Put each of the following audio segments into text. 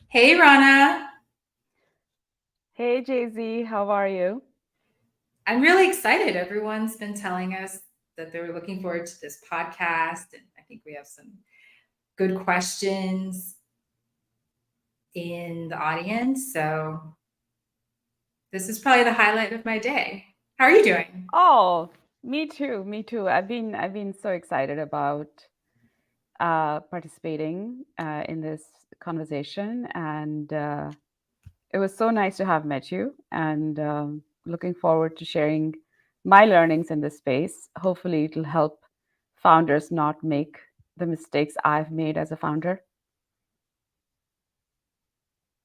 Hey, Rana. Hey Jay-Z, how are you? I'm really excited. Everyone's been telling us that they were looking forward to this podcast, and I think we have some good questions in the audience. So, this is probably the highlight of my day. How are you doing? Oh, me too, me too. I've been so excited about participating in this conversation, and it was so nice to have met you. And looking forward to sharing my learnings in this space. Hopefully, it'll help founders not make the mistakes I've made as a founder.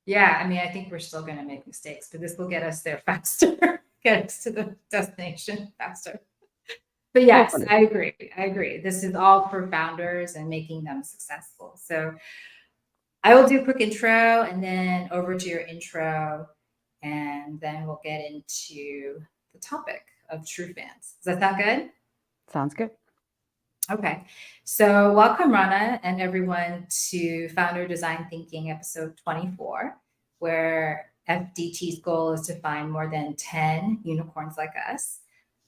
Yeah, I mean, I think we're still going to make mistakes, but this will get us there faster, get us to the destination faster. But yes, Hopefully. I agree. I agree. This is all for founders and making them successful. So, I will do a quick intro and then over to your intro, and then we'll get into the topic of true fans. Does that sound good? Sounds good. Okay. So, welcome, Rana, and everyone to Founder Design Thinking episode 24, where FDT's goal is to find more than 10 unicorns like us.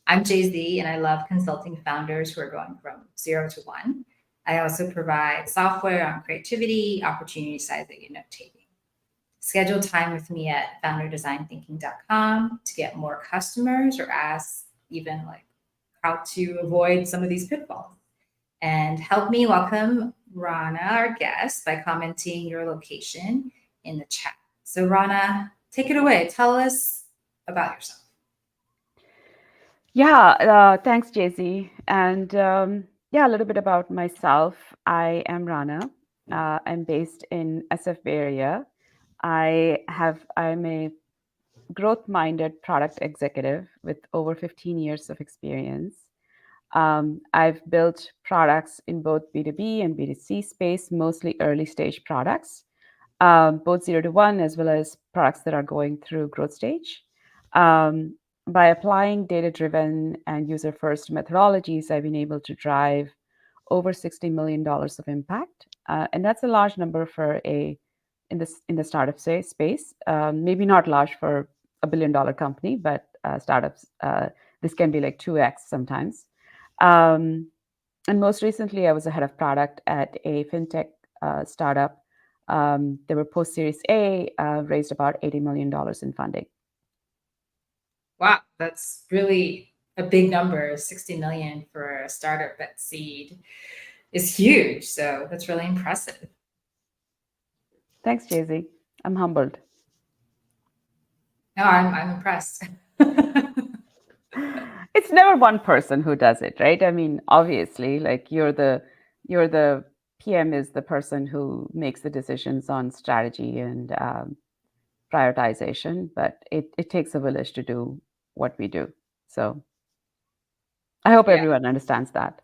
I'm Jay Z, and I love consulting founders who are going from 0 to 1. I also provide software on creativity, opportunity sizing, and note taking. Schedule time with me at founderdesignThinking.com to get more customers or ask even like how to avoid some of these pitfalls. And help me welcome Rana, our guest, by commenting your location in the chat. So, Rana, take it away. Tell us about yourself. Yeah, thanks, Jay-Z. And yeah, a little bit about myself. I am Rana. I'm based in SF Bay Area. I'm a growth-minded product executive with over 15 years of experience. I've built products in both B2B and B2C space, mostly early stage products, both 0 to 1 as well as products that are going through growth stage. Um, by applying data driven and user first methodologies, I've been able to drive over $60 million of impact. And that's a large number for a in the startup space. Maybe not large for $1 billion company, but startups this can be like 2x sometimes. Um, and most recently, I was a head of product at a fintech startup. They were post Series A, raised about $80 million in funding. Wow, that's really a big number. 60 million for a startup at seed is huge. So that's really impressive. Thanks, Jay-Z. I'm humbled. No, I'm impressed. It's never one person who does it, right? I mean, obviously, like you're the PM is the person who makes the decisions on strategy and prioritization, but it takes a village to do what we do. So I hope Yeah, everyone understands that.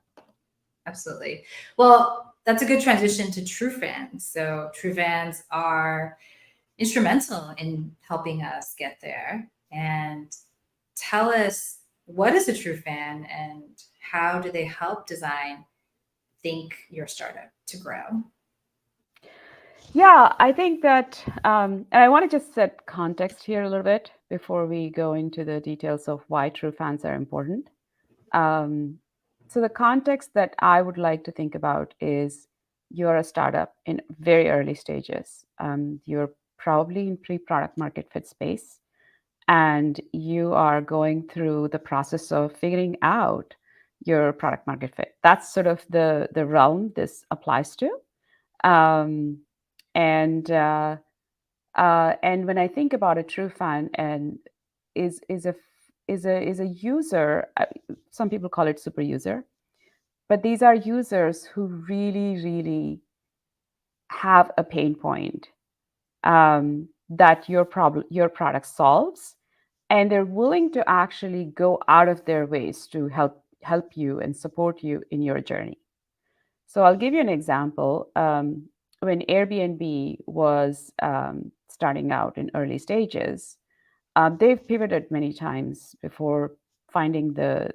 absolutely. Well, that's a good transition to true fans. So true fans are instrumental in helping us get there. And tell us, what is a true fan and how do they help design think your startup to grow? Yeah, I think that, and I want to just set context here a little bit before we go into the details of why true fans are important. Um, so, the context that I would like to think about is you're a startup in very early stages. You're probably in pre product market fit space, and you are going through the process of figuring out your product market fit. That's sort of the realm this applies to. Um, and when I think about a true fan and is a is a user, some people call it super user, but these are users who really have a pain point that your product solves, and they're willing to actually go out of their ways to help you and support you in your journey. So I'll give you an example. When Airbnb was starting out in early stages, they've pivoted many times before finding the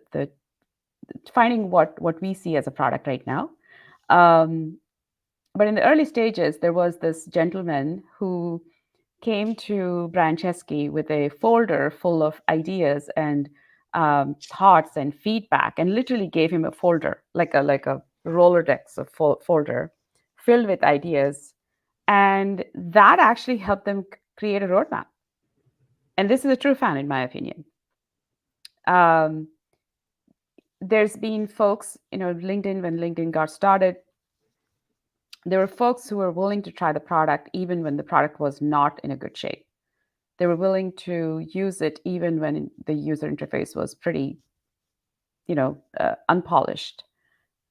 finding what we see as a product right now. Um, But in the early stages, there was this gentleman who came to Brian Chesky with a folder full of ideas and thoughts and feedback, and literally gave him a folder, like a Rolodex of folder filled with ideas, and that actually helped them create a roadmap. And this is a true fan, in my opinion. Um, there's been folks, LinkedIn, when LinkedIn got started, there were folks who were willing to try the product even when the product was not in a good shape. They were willing to use it even when the user interface was pretty, unpolished.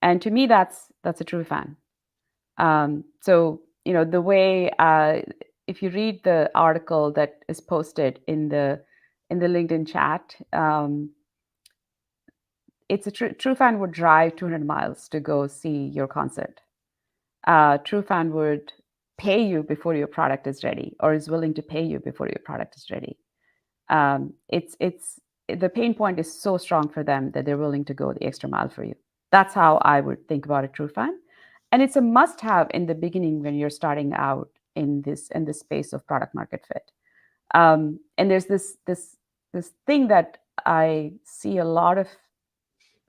And to me, that's a true fan. So the way, if you read the article that is posted in the LinkedIn chat, it's a true fan would drive 200 miles to go see your concert. True fan would pay you before your product is ready, or is willing to pay you before your product is ready. It's the pain point is so strong for them that they're willing to go the extra mile for you. That's how I would think about a true fan, and it's a must-have in the beginning when you're starting out in this space of product market fit. And there's this thing that I see a lot of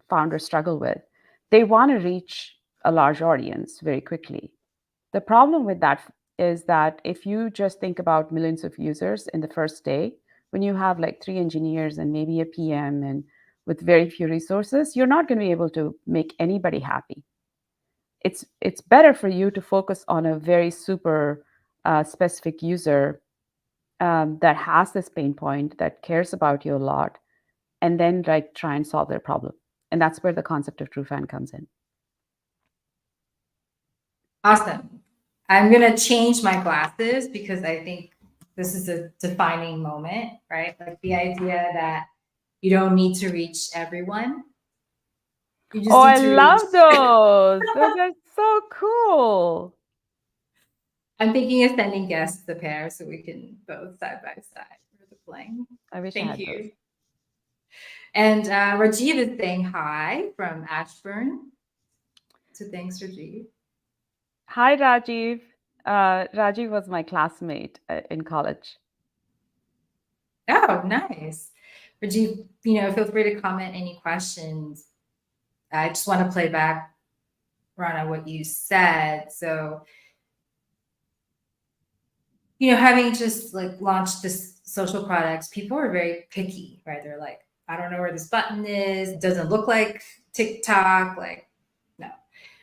founders struggle with. They want to reach a large audience very quickly. The problem with that is that if you just think about millions of users in the first day, when you have like 3 engineers and maybe a PM and with very few resources, you're not going to be able to make anybody happy. It's better for you to focus on a very super specific user that has this pain point, that cares about you a lot, and then like try and solve their problem. And that's where the concept of true fan comes in. Awesome. I'm going to change my glasses because I think this is a defining moment, right? Like the idea that you don't need to reach everyone. You just Oh, need I to love reach. those. Those are so cool. I'm thinking of sending guests the pair so we can both side by side for the fling. I wish I Thank had you. those. And Rajiv is saying hi from Ashburn. So thanks, Rajiv. Hi, Rajiv. Rajiv was my classmate in college. Oh, nice. Rajiv, feel free to comment any questions. I just want to play back, Rana, what you said. So, having just like launched this social products, people are very picky, right? They're like, I don't know where this button is. It doesn't look like TikTok. Like, no.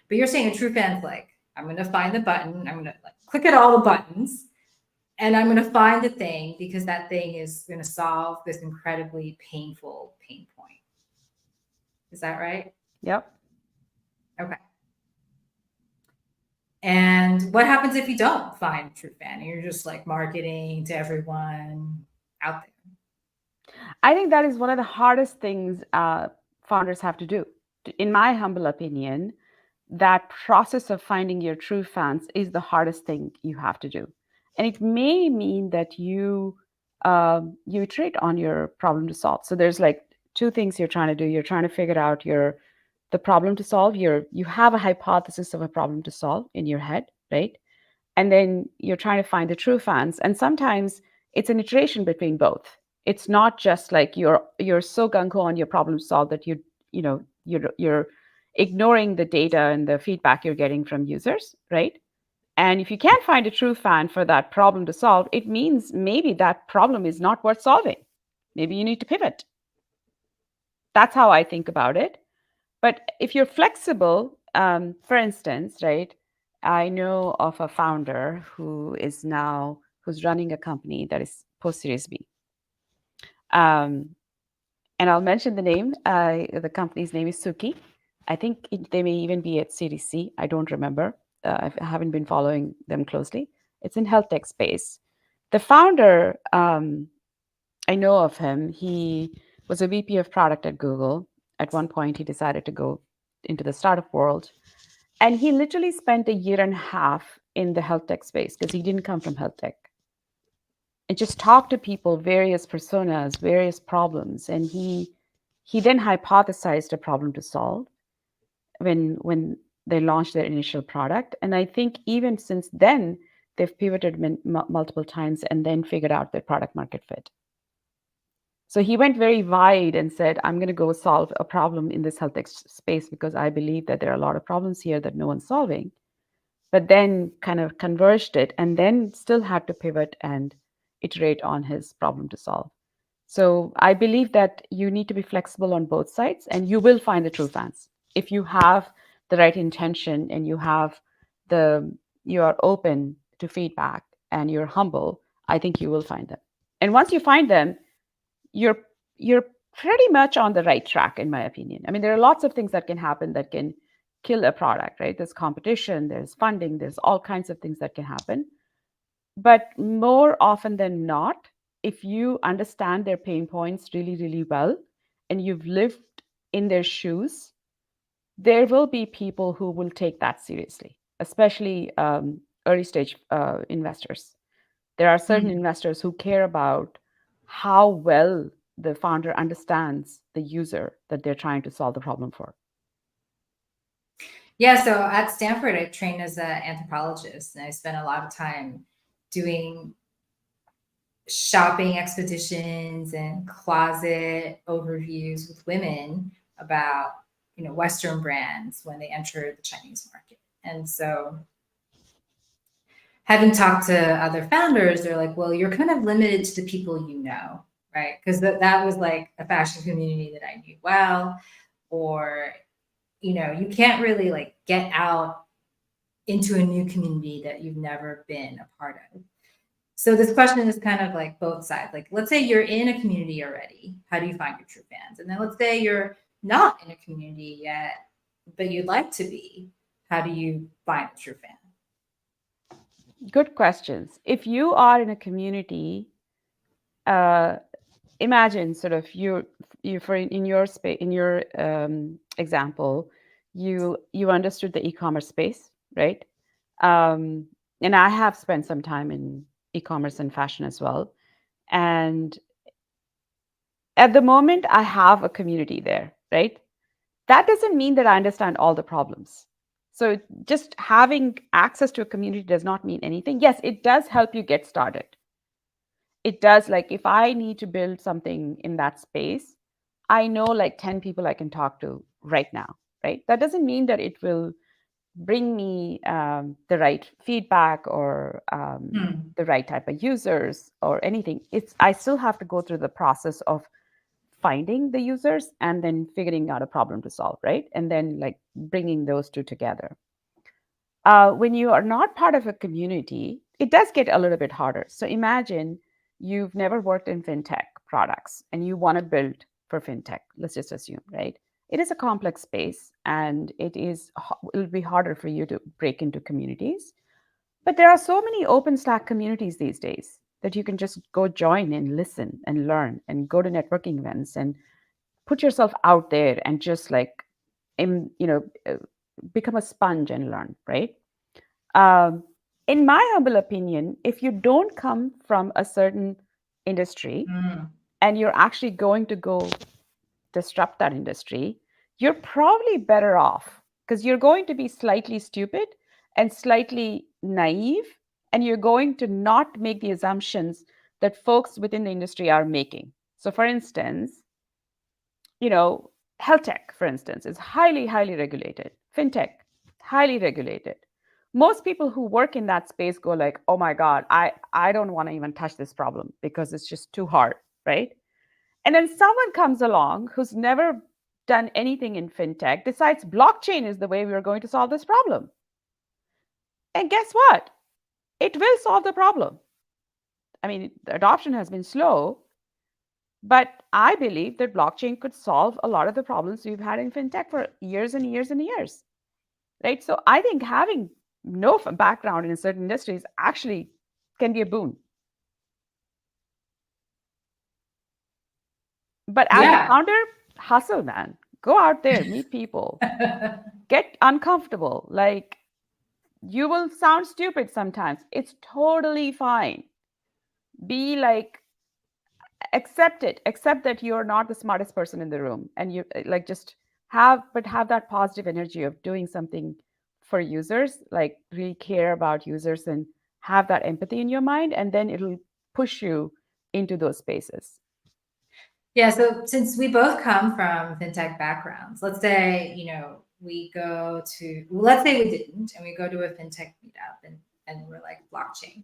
But you're saying a true fan's like, I'm going to find the button. I'm going to like click at all the buttons and I'm going to find the thing because that thing is going to solve this incredibly painful pain point. Is that right? Yep. Okay. And what happens if you don't find a true fan and you're just like marketing to everyone out there? I think that is one of the hardest things founders have to do. In my humble opinion, that process of finding your true fans is the hardest thing you have to do. And it may mean that you iterate on your problem to solve. So there's like two things you're trying to do. You're trying to figure out the problem to solve. You have a hypothesis of a problem to solve in your head, right? And then you're trying to find the true fans. And sometimes it's an iteration between both. It's not just like you're so gung-ho on your problem to solve that you're ignoring the data and the feedback you're getting from users, right? And if you can't find a true fan for that problem to solve, it means maybe that problem is not worth solving. Maybe you need to pivot. That's how I think about it. But if you're flexible, for instance, right, I know of a founder who's running a company that is post Series B. And I'll mention the name. The company's name is Suki. I think they may even be at Series C. I don't remember. I haven't been following them closely. It's in health tech space. The founder, I know of him. He was a VP of product at Google. At one point, he decided to go into the startup world. And he literally spent a year and a half in the health tech space because he didn't come from health tech. And just talked to people, various personas, various problems. And he then hypothesized a problem to solve. When they launched their initial product. And I think even since then, they've pivoted multiple times and then figured out their product market fit. So he went very wide and said, I'm going to go solve a problem in this health tech space because I believe that there are a lot of problems here that no one's solving, but then kind of converged it and then still had to pivot and iterate on his problem to solve. So I believe that you need to be flexible on both sides and you will find the true fans. If you have the right intention and you are open to feedback and you're humble, I think you will find them. And once you find them, you're you're pretty much on the right track, in my opinion. I mean, there are lots of things that can happen that can kill a product, right? There's competition, there's funding, there's all kinds of things that can happen. But more often than not, if you understand their pain points really, really well, and you've lived in their shoes, there will be people who will take that seriously, especially early stage investors. There are certain investors who care about how well the founder understands the user that they're trying to solve the problem for. Yeah, so at Stanford, I trained as an anthropologist, and I spent a lot of time doing shopping expeditions and closet overviews with women about, Western brands when they enter the Chinese market. And so having talked to other founders, they're like, well, you're kind of limited to the people you know, right? Because that was like a fashion community that I knew well, or, you can't really like get out into a new community that you've never been a part of. So this question is kind of like both sides. Like, let's say you're in a community already. How do you find your true fans? And then let's say you're not in a community yet, but you'd like to be. How do you find a true fan? Good questions. If you are in a community, imagine sort of you for in your space, in your example, you understood the e-commerce space, right? And I have spent some time in e-commerce and fashion as well. And at the moment, I have a community there, right? That doesn't mean that I understand all the problems. So just having access to a community does not mean anything. Yes, it does help you get started. It does, like if I need to build something in that space, I know like 10 people I can talk to right now, right? That doesn't mean that it will bring me the right feedback or the right type of users or anything. I still have to go through the process of finding the users and then figuring out a problem to solve, right? And then like bringing those two together. When you are not part of a community, it does get a little bit harder. So imagine you've never worked in fintech products and you want to build for fintech. Let's just assume, right? It is a complex space and it'll be harder for you to break into communities. But there are so many open Slack communities these days that you can just go join and listen and learn and go to networking events and put yourself out there and just like, become a sponge and learn, right? Um, in my humble opinion, if you don't come from a certain industry and you're actually going to go disrupt that industry, you're probably better off because you're going to be slightly stupid and slightly naive, and you're going to not make the assumptions that folks within the industry are making. So, for instance, health tech, for instance, is highly, highly regulated. Fintech, highly regulated. Most people who work in that space go like, oh my God, I don't want to even touch this problem because it's just too hard, right? And then someone comes along who's never done anything in fintech, decides blockchain is the way we are going to solve this problem. And guess what? It will solve the problem. I mean, the adoption has been slow, but I believe that blockchain could solve a lot of the problems we've had in fintech for years and years and years, right? So I think having no background in certain industries actually can be a boon. But as a founder, hustle, man. Go out there, meet people, get uncomfortable. Like, you will sound stupid sometimes. It's totally fine. Be like, accept it. Accept that you're not the smartest person in the room. And you like just have that positive energy of doing something for users, like really care about users and have that empathy in your mind, and then it'll push you into those spaces. Yeah, so since we both come from fintech backgrounds, let's say, we go to, let's say we didn't, and we go to a fintech meetup and we're like blockchain.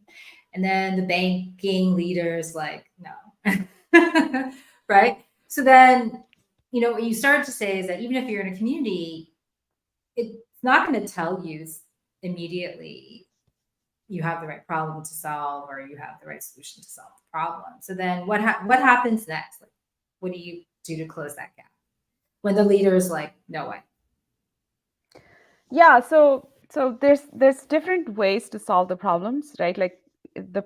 And then the banking leaders like, no. Right? So then, what you started to say is that even if you're in a community, it's not going to tell you immediately you have the right problem to solve or you have the right solution to solve the problem. So then what happens next? Like, what do you do to close that gap when the leader is like, no way? Yeah, so there's different ways to solve the problems, right? Like the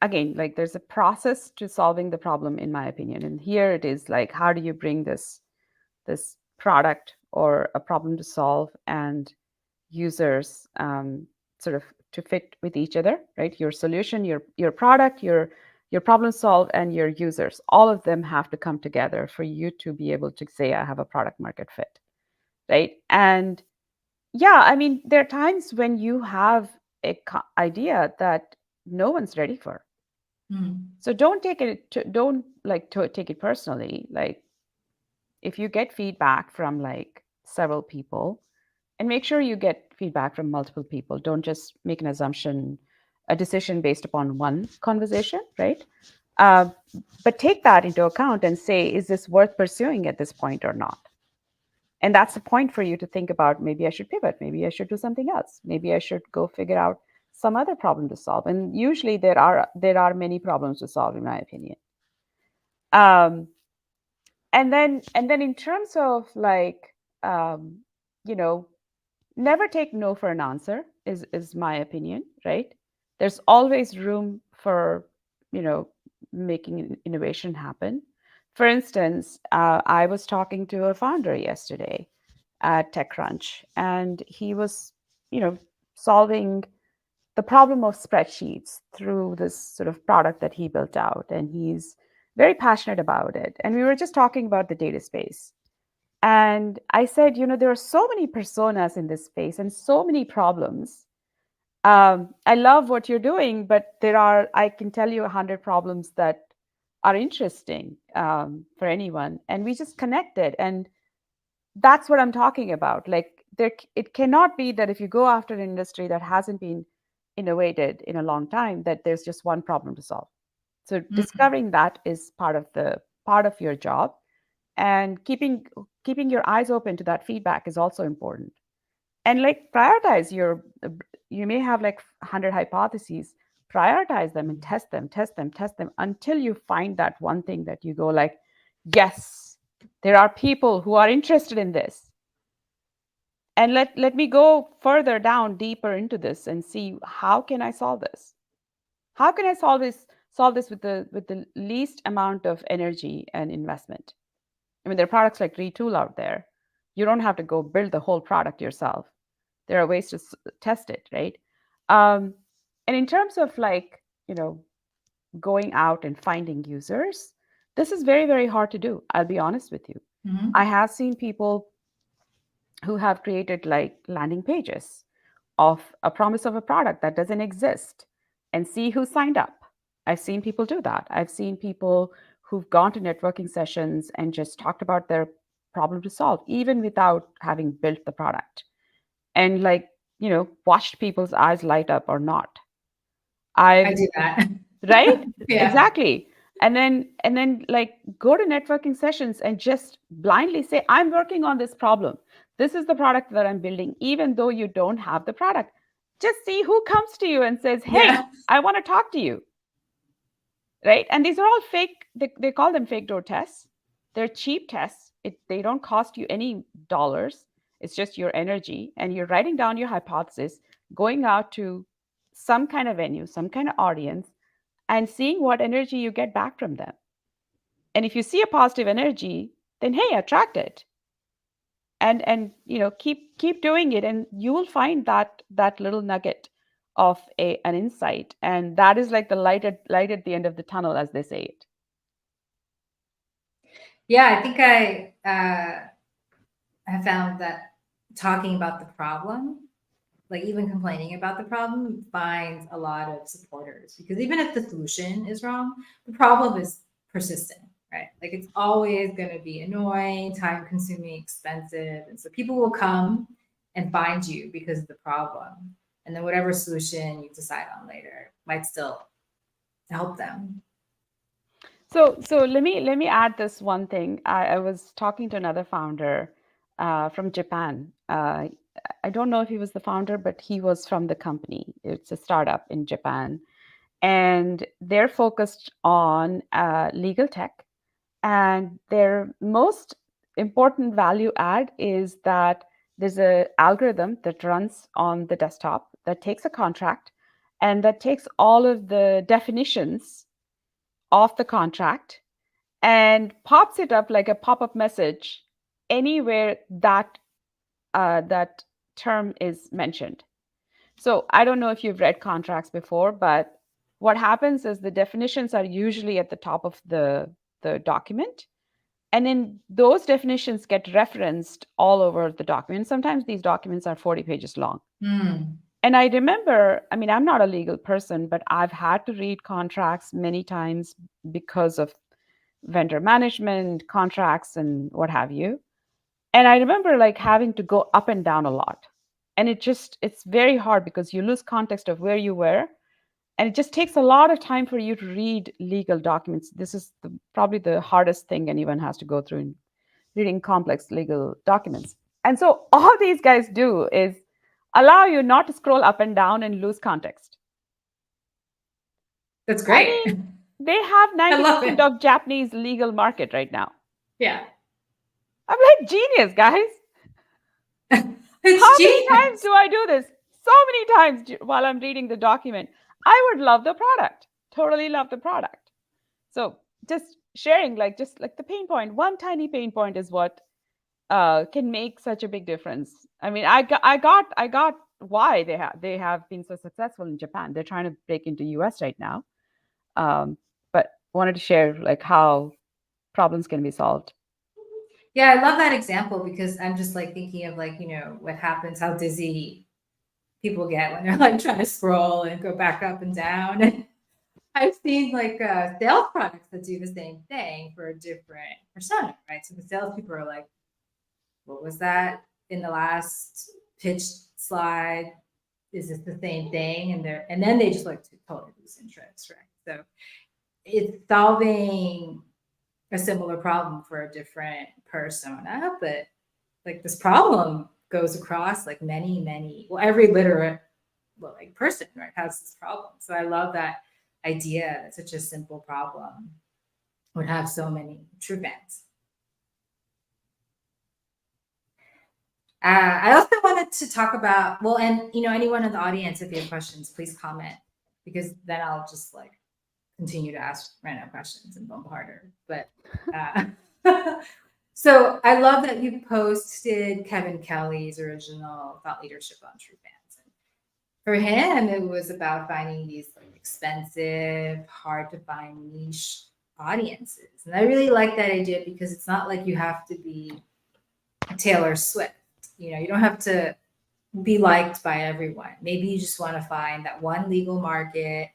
again, like there's a process to solving the problem, in my opinion. And here it is like, how do you bring this product or a problem to solve and users sort of to fit with each other, right? Your solution, your product, your problem solve, and your users, all of them have to come together for you to be able to say, I have a product market fit, right? And yeah, I mean, there are times when you have a idea that no one's ready for. So don't take it take it personally. Like if you get feedback from like several people, and make sure you get feedback from multiple people. Don't just make an assumption, a decision based upon one conversation, right? Uh, but take that into account and say, is this worth pursuing at this point or not? And that's the point for you to think about. Maybe I should pivot. Maybe I should do something else. Maybe I should go figure out some other problem to solve. And usually there are many problems to solve, in my opinion. Um, and then in terms of like um, you know never take no for an answer is my opinion, right? There's always room for you know making innovation happen. For instance, I was talking to a founder yesterday at TechCrunch, and he was solving the problem of spreadsheets through this sort of product that he built out, and he's very passionate about it. And we were just talking about the data space, and I said, there are so many personas in this space and so many problems. I love what you're doing, but I can tell you 100 problems that are interesting for anyone. And we just connected. And that's what I'm talking about. Like, it cannot be that if you go after an industry that hasn't been innovated in a long time, that there's just one problem to solve. So discovering that is part of your job, and keeping your eyes open to that feedback is also important. And like prioritize you may have like 100 hypotheses. Prioritize them and test them until you find that one thing that you go like, yes, there are people who are interested in this. And let me go further down, deeper into this, and see, how can I solve this? How can I solve this with the least amount of energy and investment? I mean, there are products like Retool out there. You don't have to go build the whole product yourself. There are ways to test it, right? Um, and in terms of like, going out and finding users, this is very, very hard to do. I'll be honest with you. I have seen people who have created like landing pages of a promise of a product that doesn't exist and see who signed up. I've seen people do that. I've seen people who've gone to networking sessions and just talked about their problem to solve, even without having built the product, and like, watched people's eyes light up or not. I I've do that. Right? Yeah. Exactly. And then like go to networking sessions and just blindly say, I'm working on this problem. This is the product that I'm building, even though you don't have the product. Just see who comes to you and says, hey, Yeah. I want to talk to you. Right? And these are all fake, they call them fake door tests. They're cheap tests. They don't cost you any dollars. It's just your energy. And you're writing down your hypothesis, going out to some kind of venue, some kind of audience, and seeing what energy you get back from them. And if you see a positive energy, then hey, attract it. And keep doing it, and you will find that little nugget of an insight. And that is like the light at the end of the tunnel, as they say it. Yeah, I think I have found that talking about the problem like even complaining about the problem finds a lot of supporters, because even if the solution is wrong, the problem is persistent, right? Like it's always going to be annoying, time consuming, expensive. And so people will come and find you because of the problem. And then whatever solution you decide on later might still help them. So let me add this one thing. I was talking to another founder from Japan. I don't know if he was the founder, but he was from the company. It's a startup in Japan, and they're focused on legal tech. And their most important value add is that there's an algorithm that runs on the desktop that takes a contract and that takes all of the definitions of the contract and pops it up like a pop-up message anywhere that that term is mentioned. So I don't know if you've read contracts before, but what happens is the definitions are usually at the top of the document. And then those definitions get referenced all over the document. Sometimes these documents are 40 pages long. Hmm. And I remember, I mean, I'm not a legal person, but I've had to read contracts many times because of vendor management, contracts, and what have you. And I remember like having to go up and down a lot. And it's very hard because you lose context of where you were. And it just takes a lot of time for you to read legal documents. This is probably the hardest thing anyone has to go through in reading complex legal documents. And so all these guys do is allow you not to scroll up and down and lose context. That's I great. mean, they have I love 90% it. of Japanese legal market right now. Yeah. I'm like, genius, guys. It's How many times genius. do I do this? So many times while I'm reading the document. I would love the product. Totally love the product. So just sharing, like just like the pain point, one tiny pain point is what can make such a big difference. I mean, I got why they have been so successful in Japan. They're trying to break into US right now, but wanted to share like how problems can be solved. Yeah, I love that example because I'm just like thinking of like, what happens, how dizzy people get when they're like trying to scroll and go back up and down. And I've seen like sales products that do the same thing for a different persona, right? So the salespeople are like, what was that in the last pitch slide? Is this the same thing? And then they just like totally lose interest, right? So it's solving a similar problem for a different persona, but like this problem goes across like many, well, every literate, well, like person, right, has this problem. So I love that idea that such a simple problem would have so many true fans. I also wanted to talk about, well, and anyone in the audience, if you have questions, please comment, because then I'll just like continue to ask random questions and bombard her. But so I love that you posted Kevin Kelly's original thought leadership on True Fans. And for him, it was about finding these like expensive, hard to find niche audiences. And I really like that idea because it's not like you have to be Taylor Swift. You don't have to be liked by everyone. Maybe you just want to find that one legal market,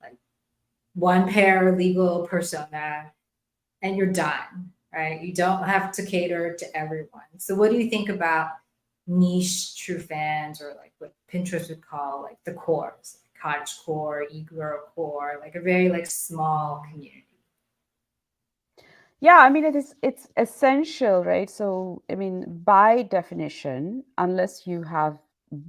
like one paralegal persona, and you're done, right? You don't have to cater to everyone. So, what do you think about niche true fans, or like what Pinterest would call like the cores, like cottage core, e-girl core, like a very like small community? Yeah, I mean it's essential, right? So, I mean, by definition, unless you have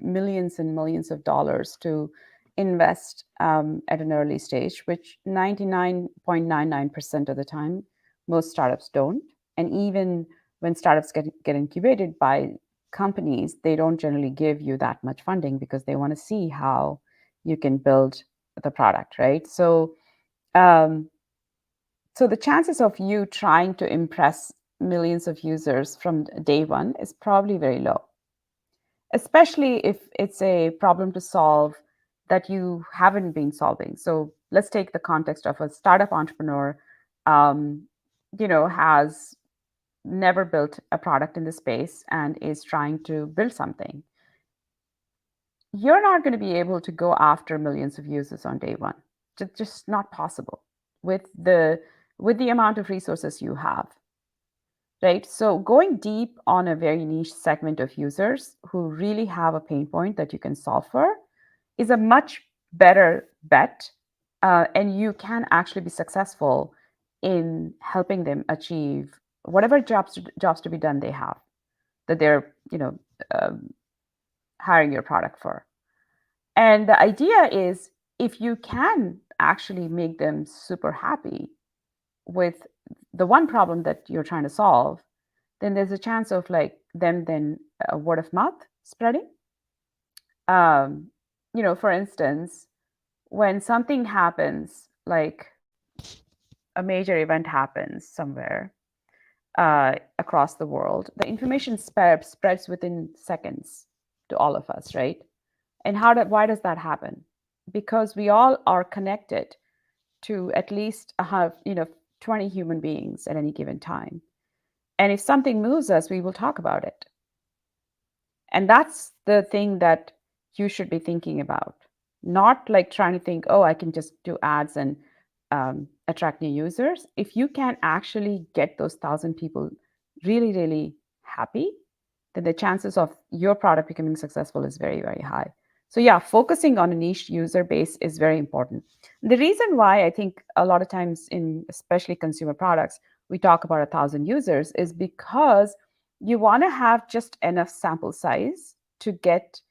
millions and millions of dollars to invest at an early stage, which 99.99% of the time most startups don't, and even when startups get incubated by companies, they don't generally give you that much funding because they want to see how you can build the product, right? Um, so the chances of you trying to impress millions of users from day one is probably very low, especially if it's a problem to solve that you haven't been solving. So let's take the context of a startup entrepreneur, um, has never built a product in the space and is trying to build something. you're not going to be able to go after millions of users on day one. Just not possible with the amount of resources you have, right? So going deep on a very niche segment of users who really have a pain point that you can solve for is a much better bet, and you can actually be successful in helping them achieve whatever jobs to be done they have that they're um, hiring your product for. And the idea is if you can actually make them super happy with the one problem that you're trying to solve, then there's a chance of like them then word of mouth spreading. Um, for instance, when something happens, like a major event happens somewhere across the world, the information spreads within seconds to all of us, right? And why does that happen? Because we all are connected to at least have 20 human beings at any given time. And if something moves us, we will talk about it. And that's the thing that you should be thinking about, not like trying to think, oh, I can just do ads and attract new users. If you can actually get those 1,000 people really, really happy, then the chances of your product becoming successful is very, very high. So yeah, focusing on a niche user base is very important. The reason why I think a lot of times in especially consumer products, we talk about 1,000 users is because you want to have just enough sample size to get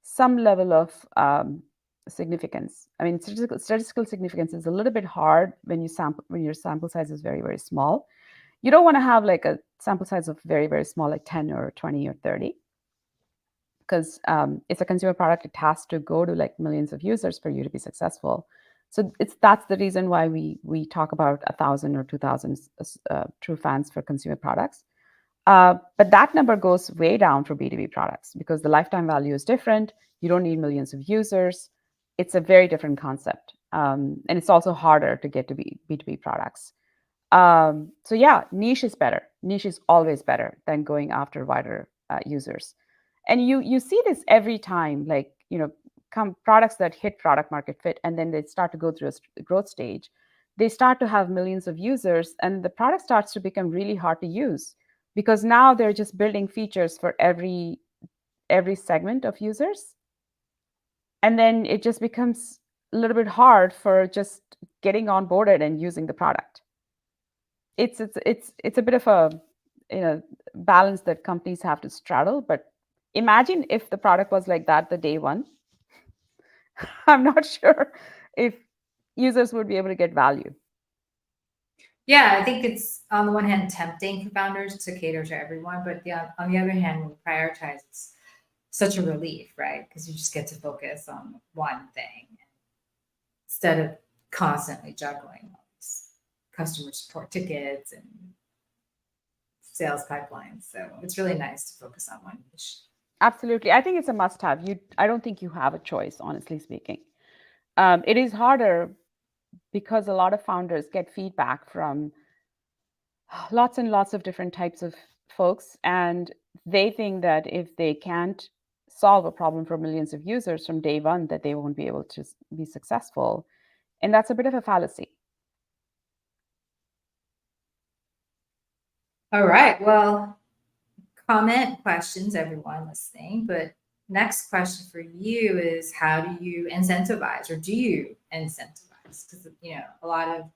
some level of significance. I mean, statistical significance is a little bit hard when your sample size is very, very small. You don't want to have like a sample size of very, very small, like 10 or 20 or 30, because it's a consumer product. It has to go to like millions of users for you to be successful. So that's the reason why we talk about 1,000 or 2,000 true fans for consumer products. But that number goes way down for B2B products because the lifetime value is different. You don't need millions of users. It's a very different concept. And it's also harder to get to B2B products. So yeah, niche is better. Niche is always better than going after wider users. And you see this every time, like, come products that hit product market fit, and then they start to go through a growth stage. They start to have millions of users, and the product starts to become really hard to use because now they're just building features for every segment of users. And then it just becomes a little bit hard for just getting onboarded and using the product. It's a bit of a balance that companies have to straddle. But imagine if the product was like that the day one. I'm not sure if users would be able to get value. Yeah, I think it's on the one hand tempting for founders to cater to everyone, but on the other hand, when we prioritize, it's such a relief, right? Because you just get to focus on one thing instead of constantly juggling all these customer support tickets and sales pipelines. So it's really nice to focus on one niche. Absolutely. I think it's a must-have. I don't think you have a choice, honestly speaking. It is harder because a lot of founders get feedback from lots and lots of different types of folks, and they think that if they can't solve a problem for millions of users from day one, that they won't be able to be successful. And that's a bit of a fallacy. All right. Well, comment questions, everyone listening. But next question for you is, how do you incentivize, or do you incentivize? Because a lot of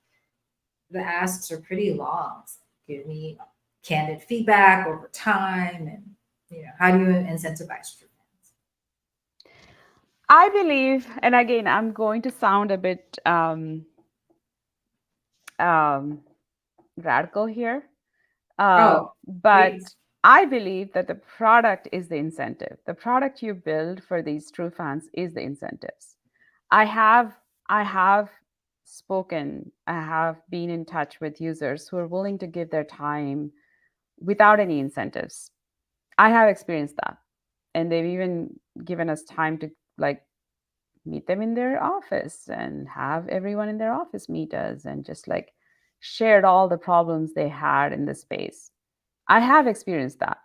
the asks are pretty long. So give me candid feedback over time, and how do you incentivize your fans? I believe, and again, I'm going to sound a bit radical here, Oh, but please. I believe that the product is the incentive. The product you build for these true fans is the incentives. I have spoken, I have been in touch with users who are willing to give their time without any incentives. I have experienced that. And they've even given us time to like meet them in their office and have everyone in their office meet us and just like shared all the problems they had in the space. I have experienced that.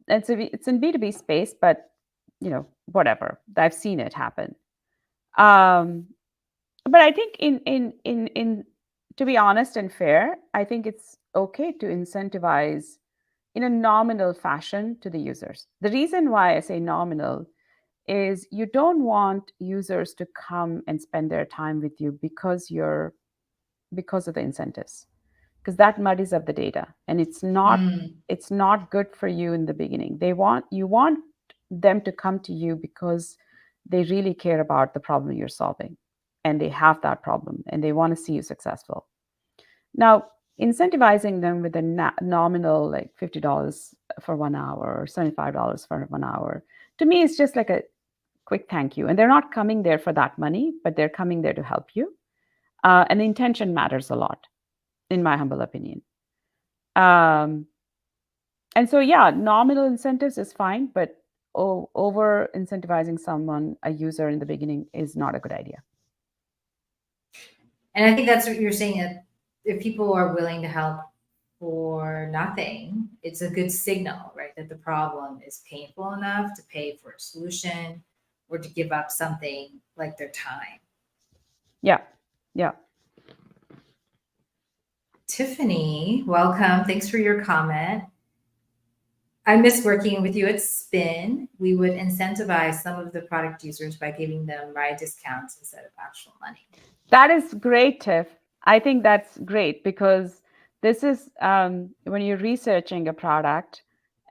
It's in B2B space, but whatever. I've seen it happen. Um, but I think in to be honest and fair, I think it's okay to incentivize in a nominal fashion to the users. The reason why I say nominal is you don't want users to come and spend their time with you because of the incentives, because that muddies up the data, and Mm. it's not good for you in the beginning. You want them to come to you because they really care about the problem you're solving, and they have that problem and they want to see you successful. Now, incentivizing them with a nominal like $50 for 1 hour or $75 for 1 hour, to me is just like a quick thank you. And they're not coming there for that money, but they're coming there to help you. And the intention matters a lot, in my humble opinion. Um, and so, yeah, nominal incentives is fine, but over incentivizing someone, a user in the beginning, is not a good idea. And I think that's what you're saying, that if people are willing to help for nothing, it's a good signal, right? That the problem is painful enough to pay for a solution or to give up something like their time. Yeah, yeah. Tiffany, welcome. Thanks for your comment. I miss working with you at Spin. We would incentivize some of the product users by giving them ride discounts instead of actual money. That is great, Tiff. I think that's great because this is when you're researching a product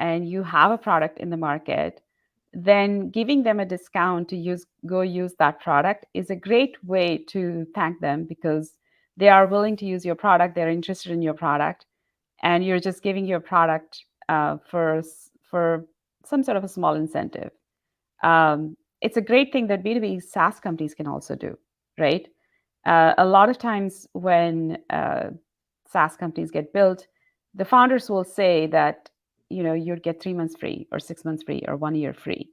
and you have a product in the market, then giving them a discount to go use that product is a great way to thank them because they are willing to use your product, they're interested in your product, and you're just giving your product for some sort of a small incentive. It's a great thing that B2B SaaS companies can also do, right? A lot of times when SaaS companies get built, the founders will say that you'd get 3 months free or 6 months free or 1 year free.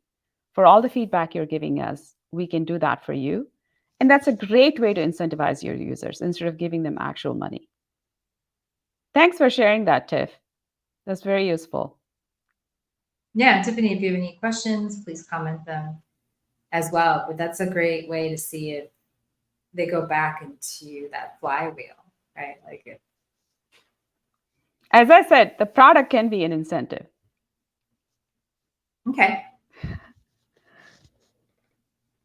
For all the feedback you're giving us, we can do that for you. And that's a great way to incentivize your users instead of giving them actual money. Thanks for sharing that, Tiff. That's very useful. Yeah, Tiffany, if you have any questions, please comment them as well. But that's a great way to see if they go back into that flywheel, right? Like it. As I said, the product can be an incentive. Okay.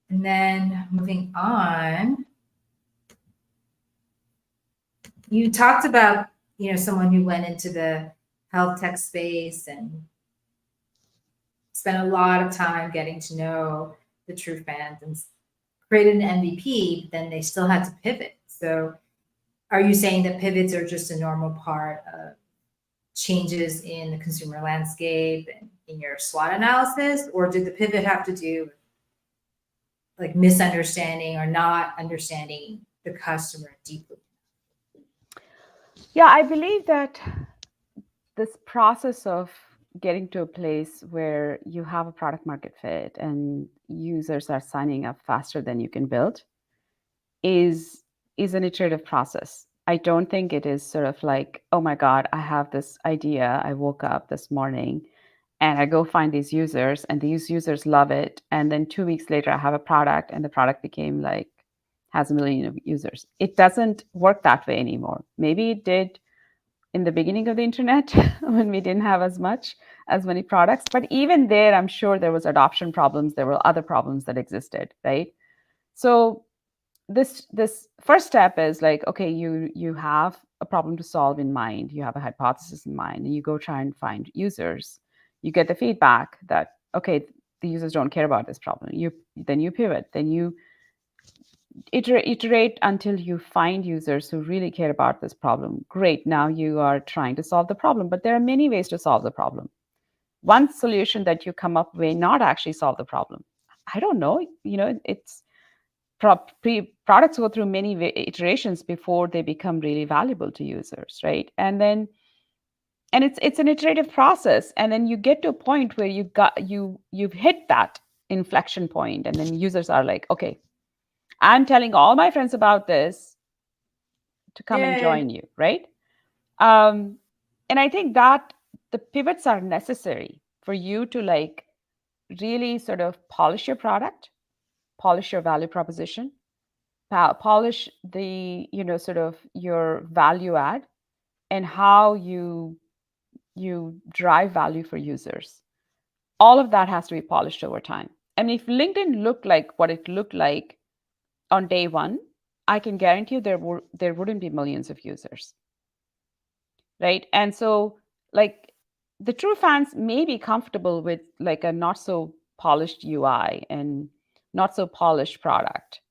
And then moving on, you talked about, someone who went into the health tech space and spent a lot of time getting to know the true fans and created an MVP, but then they still had to pivot. So are you saying that pivots are just a normal part of changes in the consumer landscape and in your SWOT analysis, or did the pivot have to do with like misunderstanding or not understanding the customer deeply? Yeah, I believe that this process of getting to a place where you have a product market fit and users are signing up faster than you can build is an iterative process. I don't think it is sort of like, oh my God, I have this idea. I woke up this morning and I go find these users and these users love it. And then 2 weeks later, I have a product and the product became like, has 1 million of users. It doesn't work that way anymore. Maybe it did in the beginning of the internet when we didn't have as many products. But even there, I'm sure there was adoption problems. There were other problems that existed, right? So this first step is like, okay, you have a problem to solve in mind, you have a hypothesis in mind, and you go try and find users. You get the feedback that, okay, the users don't care about this problem. Then you pivot, then you iterate until you find users who really care about this problem. Great, now you are trying to solve the problem, but there are many ways to solve the problem. One solution that you come up may not actually solve the problem. I don't know, it's products go through many iterations before they become really valuable to users, right? And it's an iterative process, and then you get to a point where you've hit that inflection point, and then users are like, okay, I'm telling all my friends about this to come and join you, right? And I think that the pivots are necessary for you to like really sort of polish your product, polish your value proposition, polish the, sort of your value add, and how you drive value for users. All of that has to be polished over time. I mean, if LinkedIn looked like what it looked like on day one, I can guarantee you there wouldn't be millions of users, right? And so, like, the true fans may be comfortable with like a not so polished UI and not so polished product.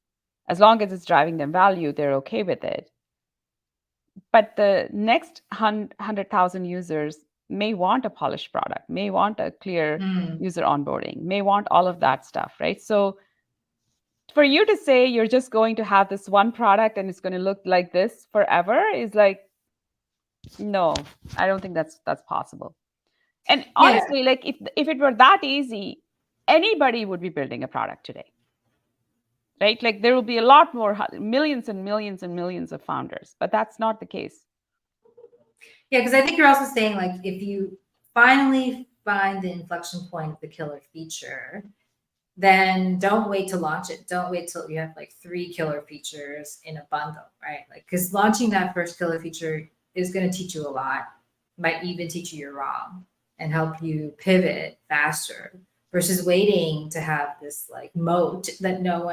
As long as it's driving them value, they're okay with it. But the next 100,000 users may want a polished product, may want a clear user onboarding, may want all of that stuff, right? So for you to say you're just going to have this one product and it's going to look like this forever is like, no, I don't think that's possible. And honestly, like if it were that easy, anybody would be building a product today, right? Like there will be a lot more, millions and millions and millions of founders, but that's not the case. Yeah, because I think you're also saying like if you finally find the inflection point, the killer feature, then don't wait to launch it. Don't wait till you have like 3 killer features in a bundle, right? Like, because launching that first killer feature is going to teach you a lot, might even teach you you're wrong and help you pivot faster versus waiting to have this like moat that no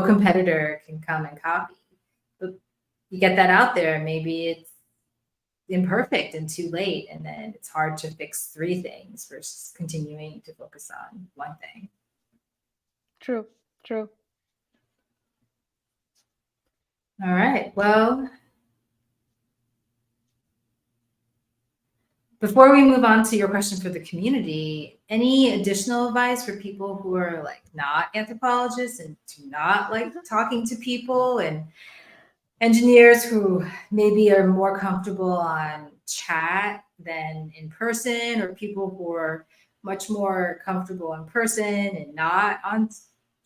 competitor can come and copy. But you get that out there, maybe it's imperfect and too late, and then it's hard to fix 3 things versus continuing to focus on one thing. True. All right, well, before we move on to your question for the community, any additional advice for people who are like not anthropologists and do not like talking to people, and engineers who maybe are more comfortable on chat than in person, or people who are much more comfortable in person and not on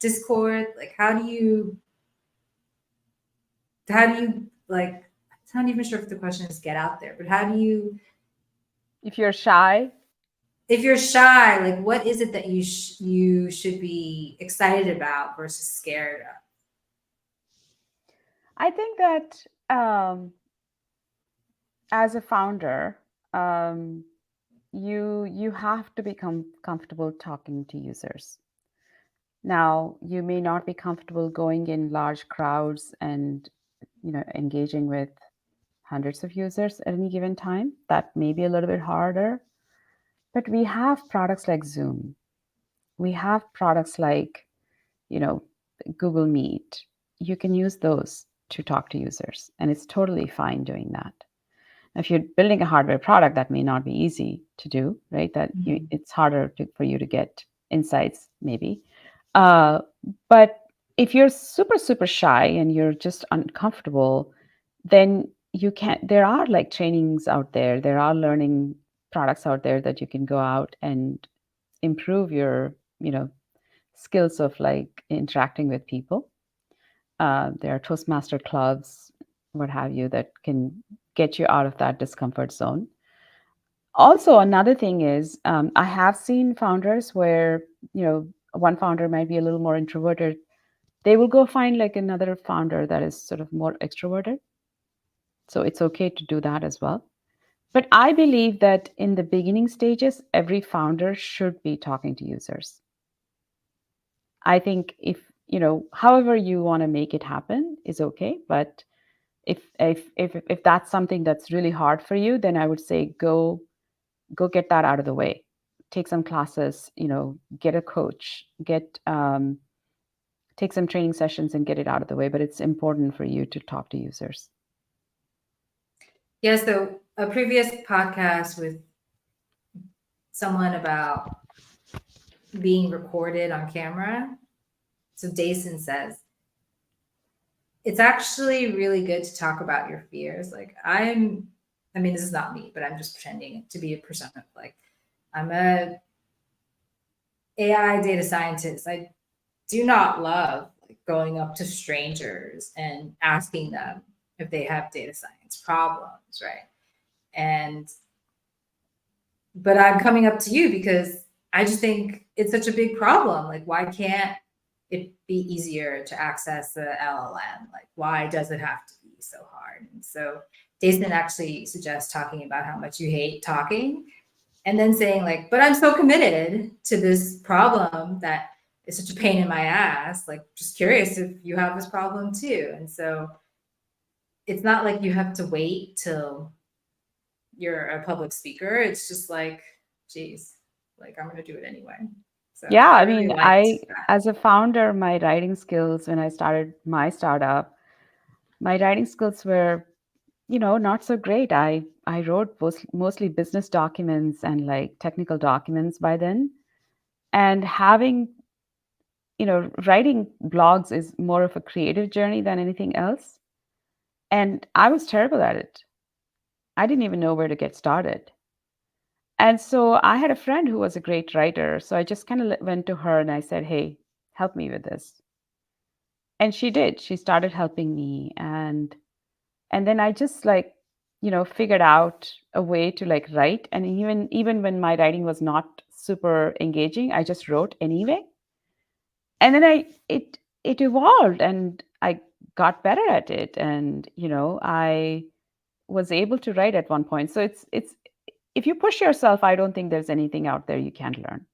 Discord? Like, how do you like, I'm not even sure if the question is get out there, but how do you, if you're shy, like, what is it that you should be excited about versus scared of? I think that as a founder, you have to become comfortable talking to users. Now, you may not be comfortable going in large crowds and engaging with hundreds of users at any given time. That may be a little bit harder. But we have products like Zoom. We have products like, Google Meet. You can use those to talk to users, and it's totally fine doing that. If you're building a hardware product, that may not be easy to do, right? It's harder for you to get insights, maybe. But if you're super, super shy and you're just uncomfortable, then you can't. There are like trainings out there. There are learning products out there that you can go out and improve your, skills of like interacting with people. There are Toastmaster clubs, what have you, that can get you out of that discomfort zone. Also, another thing is, I have seen founders where, one founder might be a little more introverted. They will go find like another founder that is sort of more extroverted. So it's okay to do that as well. But I believe that in the beginning stages, every founder should be talking to users. I think if, however you want to make it happen is okay. But if that's something that's really hard for you, then I would say go get that out of the way. Take some classes, get a coach, take some training sessions and get it out of the way. But it's important for you to talk to users. Yeah, so a previous podcast with someone about being recorded on camera. So Dason says, it's actually really good to talk about your fears. Like this is not me, but I'm just pretending to be a persona. Like, I'm a AI data scientist. I do not love like going up to strangers and asking them if they have data science problems, right? But I'm coming up to you because I just think it's such a big problem. Like, why can't it be easier to access the LLM? Like, why does it have to be so hard? And so Jason actually suggests talking about how much you hate talking and then saying like, but I'm so committed to this problem that is such a pain in my ass. Like, just curious if you have this problem too. And so it's not like you have to wait till you're a public speaker. It's just like, geez, like I'm going to do it anyway. So Yeah, I I really mean, liked that. as a founder, my writing skills when I started my startup, my writing skills were, not so great. I wrote mostly business documents and like technical documents by then. And writing blogs is more of a creative journey than anything else. And I was terrible at it. I didn't even know where to get started. And so I had a friend who was a great writer. So I just kind of went to her and I said, hey, help me with this. And she did. She started helping me. And then I just like, figured out a way to like write. And even when my writing was not super engaging, I just wrote anyway. And then it evolved and I got better at it. And, I was able to write at one point. So it's if you push yourself, I don't think there's anything out there you can't learn.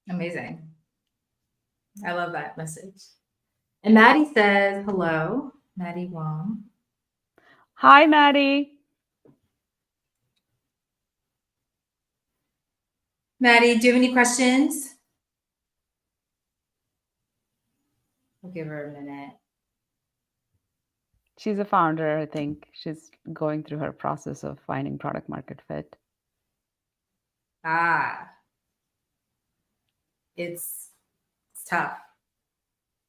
Amazing. I love that message. And Maddie says, hello, Maddie Wong. Hi, Maddie. Maddie, do you have any questions? We'll give her a minute. She's a founder. I think she's going through her process of finding product market fit. It's tough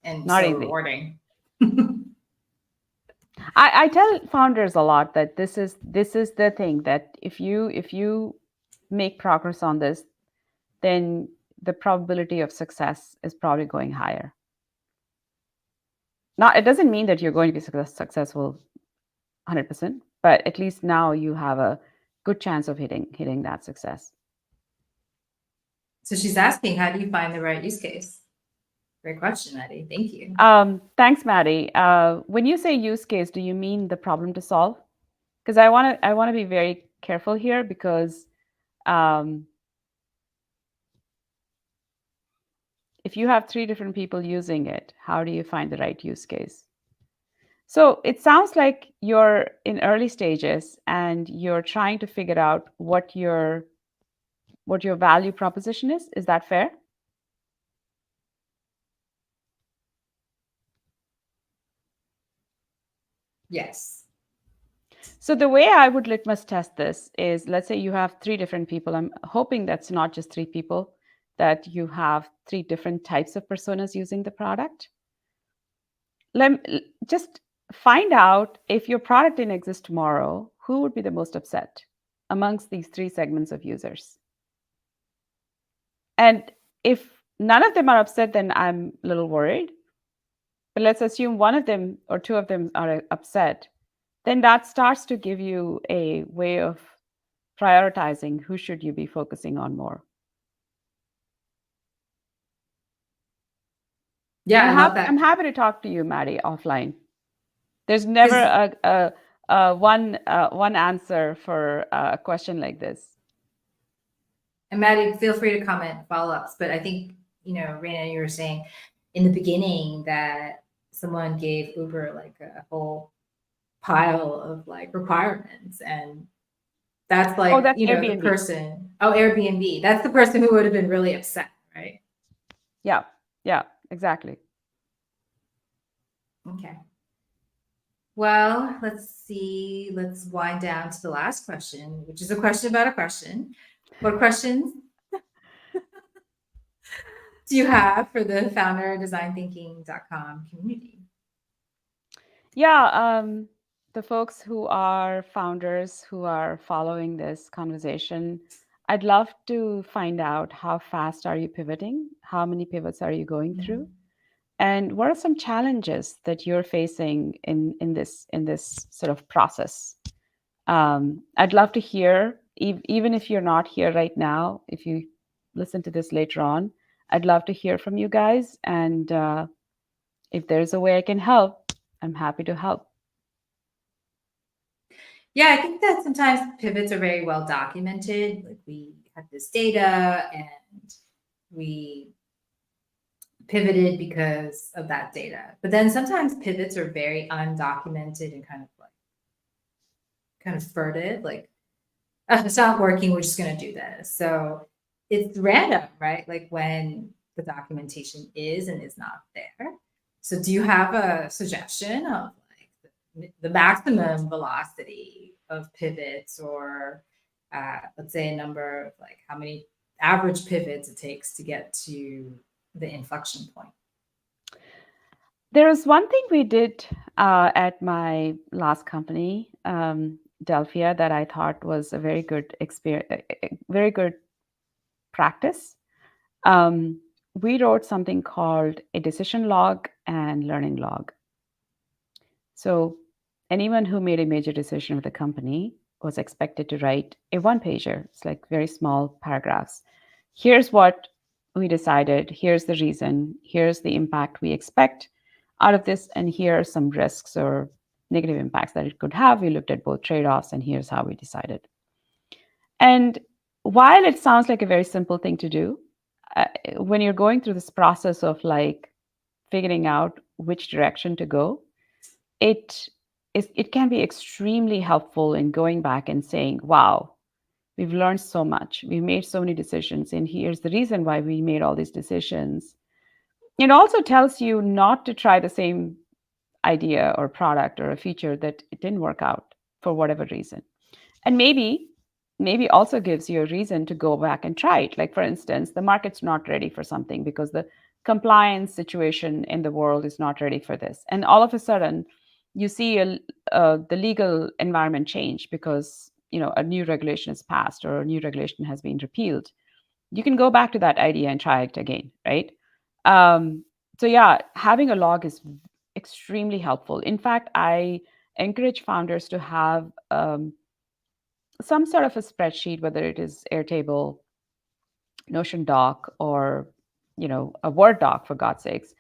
and Not so easy. rewarding. I tell founders a lot that this is the thing, that if you make progress on this, then the probability of success is probably going higher. Not, it doesn't mean that you're going to be successful 100%, but at least now you have a good chance of hitting that success. So she's asking, how do you find the right use case? Great question, Maddie. Thank you. Thanks, Maddie. When you say use case, do you mean the problem to solve? Because I want to be very careful here, because if you have 3 different people using it, how do you find the right use case? So it sounds like you're in early stages and you're trying to figure out what your value proposition is. Is that fair? Yes. So the way I would litmus test this is, let's say you have 3 different people. I'm hoping that's not just 3 people, that you have 3 different types of personas using the product. Just find out, if your product didn't exist tomorrow, who would be the most upset amongst these 3 segments of users. And if none of them are upset, then I'm a little worried. But let's assume one of them or 2 of them are upset. Then that starts to give you a way of prioritizing who should you be focusing on more. Yeah, I love that. I'm happy to talk to you, Maddie, offline. There's never one answer for a question like this. And Maddie, feel free to comment follow-ups. But I think, Rana, you were saying in the beginning that someone gave Uber like a whole pile of like requirements, and that's like, that's the Airbnb. person. Oh, Airbnb. That's the person who would have been really upset, right? Yeah, exactly. Okay. Well, let's see. Let's wind down to the last question, which is a question about a question. What questions do you have for the founderdesignThinking.com community? Yeah, the folks who are founders who are following this conversation, I'd love to find out, how fast are you pivoting? How many pivots are you going through? And what are some challenges that you're facing in this sort of process? I'd love to hear even if you're not here right now, if you listen to this later on, I'd love to hear from you guys. And if there's a way I can help, I'm happy to help. Yeah, I think that sometimes pivots are very well documented. Like we have this data and we pivoted because of that data. But then sometimes pivots are very undocumented and kind of furtive, like it's not working, we're just going to do this. So it's random, right? Like when the documentation is and is not there. So do you have a suggestion of like the maximum velocity of pivots, or let's say a number of like how many average pivots it takes to get to the inflection point? There is one thing we did at my last company, Delphia, that I thought was a very good experience, very good practice. We wrote something called a decision log and learning log. So anyone who made a major decision with the company was expected to write a one-pager. It's like very small paragraphs. Here's what we decided. Here's the reason. Here's the impact we expect out of this. And here are some risks or negative impacts that it could have. We looked at both trade-offs, and here's how we decided. And while it sounds like a very simple thing to do, when you're going through this process of like figuring out which direction to go, it can be extremely helpful in going back and saying, wow, we've learned so much. We've made so many decisions, and here's the reason why we made all these decisions. It also tells you not to try the same idea or product or a feature that it didn't work out for whatever reason. And maybe also gives you a reason to go back and try it. Like, for instance, the market's not ready for something because the compliance situation in the world is not ready for this. And all of a sudden, you see the legal environment change because a new regulation is passed or a new regulation has been repealed. You can go back to that idea and try it again, right? Um, so yeah, having a log is extremely helpful. In fact, I encourage founders to have some sort of a spreadsheet, whether it is Airtable, Notion doc, or a Word doc, for God's sakes,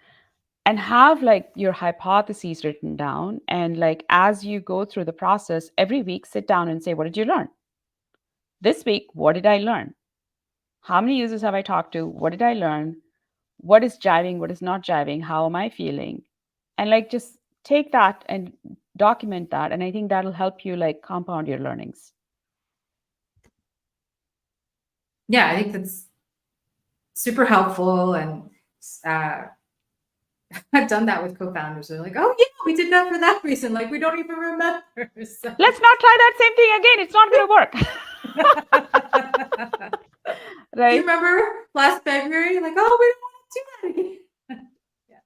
and have like your hypotheses written down. And like as you go through the process, every week sit down and say, what did you learn this week? What did I learn? How many users have I talked to? What did I learn? What is jiving? What is not jiving? How am I feeling? And like just take that and document that. And I think that'll help you like compound your learnings. Yeah, I think that's super helpful. And I've done that with co-founders. They're like, oh yeah, we did that for that reason. Like we don't even remember. So. Let's not try that same thing again. It's not going to work. Right? Do you remember last February? Like, oh, we don't want to do that again. Yeah.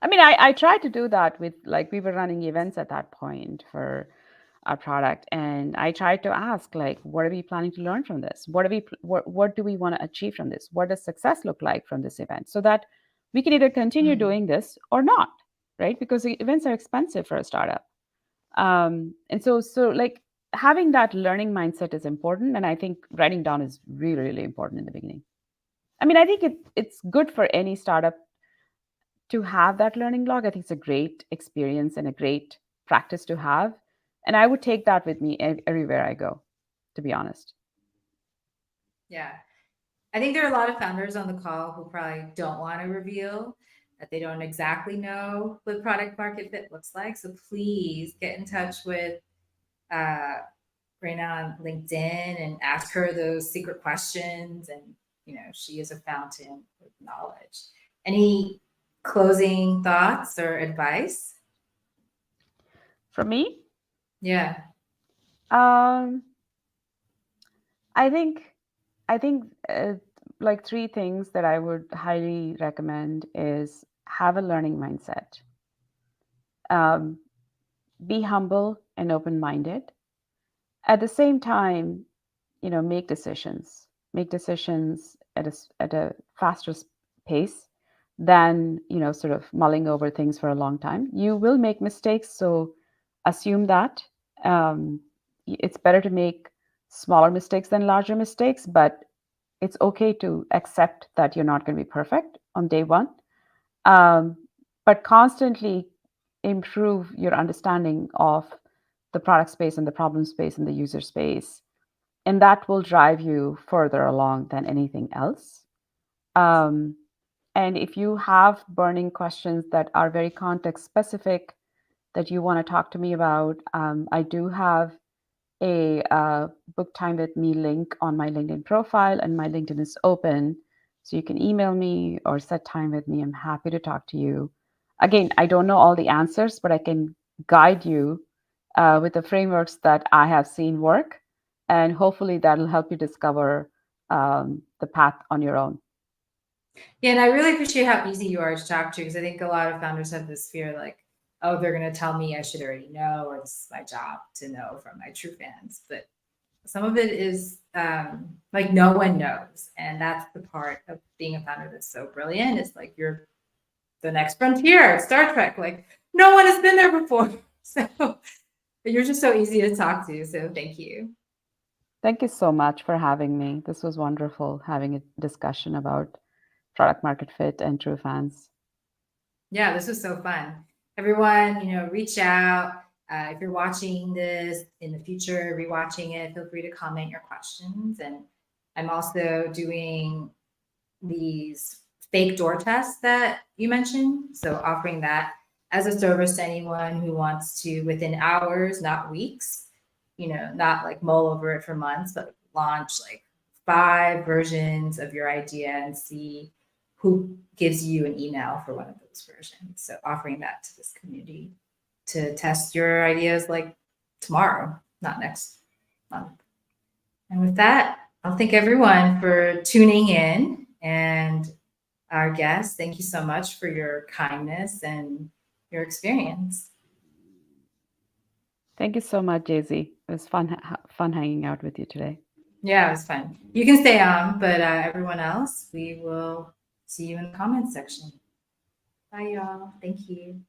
I mean, I tried to do that with, like, we were running events at that point for our product, and I tried to ask, like, what are we planning to learn from this? What do we want to achieve from this? What does success look like from this event? So that we can either continue doing this or not, right? Because the events are expensive for a startup. And so like having that learning mindset is important. And I think writing down is really, really important in the beginning. I mean, I think it's good for any startup to have that learning log. I think it's a great experience and a great practice to have. And I would take that with me everywhere I go, to be honest. Yeah. I think there are a lot of founders on the call who probably don't want to reveal that they don't exactly know what product market fit looks like. So please get in touch with Rana on LinkedIn and ask her those secret questions. And, she is a fountain of knowledge. Any closing thoughts or advice? From me? Yeah. I think like three things that I would highly recommend is have a learning mindset. Be humble and open-minded. At the same time, make decisions. Make decisions at a faster pace than sort of mulling over things for a long time. You will make mistakes, so assume that. It's better to make smaller mistakes than larger mistakes, but it's okay to accept that you're not going to be perfect on day one, um, but constantly improve your understanding of the product space and the problem space and the user space. And that will drive you further along than anything else. Um, and if you have burning questions that are very context specific that you want to talk to me about, I do have a book time with me link on my LinkedIn profile, and my LinkedIn is open. So you can email me or set time with me. I'm happy to talk to you. Again, I don't know all the answers, but I can guide you with the frameworks that I have seen work. And hopefully that'll help you discover the path on your own. Yeah, and I really appreciate how easy you are to talk to, because I think a lot of founders have this fear like, oh, they're going to tell me I should already know, or this is my job to know from my true fans. But some of it is like no one knows. And that's the part of being a founder that's so brilliant. It's like you're the next frontier, Star Trek. Like no one has been there before. So you're just so easy to talk to. So thank you. Thank you so much for having me. This was wonderful having a discussion about product market fit and true fans. Yeah, this was so fun. Everyone, reach out. If you're watching this in the future, rewatching it, feel free to comment your questions. And I'm also doing these fake door tests that you mentioned. So offering that as a service to anyone who wants to, within hours, not weeks, not like mull over it for months, but launch like 5 versions of your idea and see who gives you an email for one of those versions. So offering that to this community to test your ideas like tomorrow, not next month. And with that, I'll thank everyone for tuning in, and our guests, thank you so much for your kindness and your experience. Thank you so much, Jay-Z. It was fun hanging out with you today. Yeah, it was fun. You can stay on, but everyone else, we will see you in the comments section. Bye, y'all. Thank you.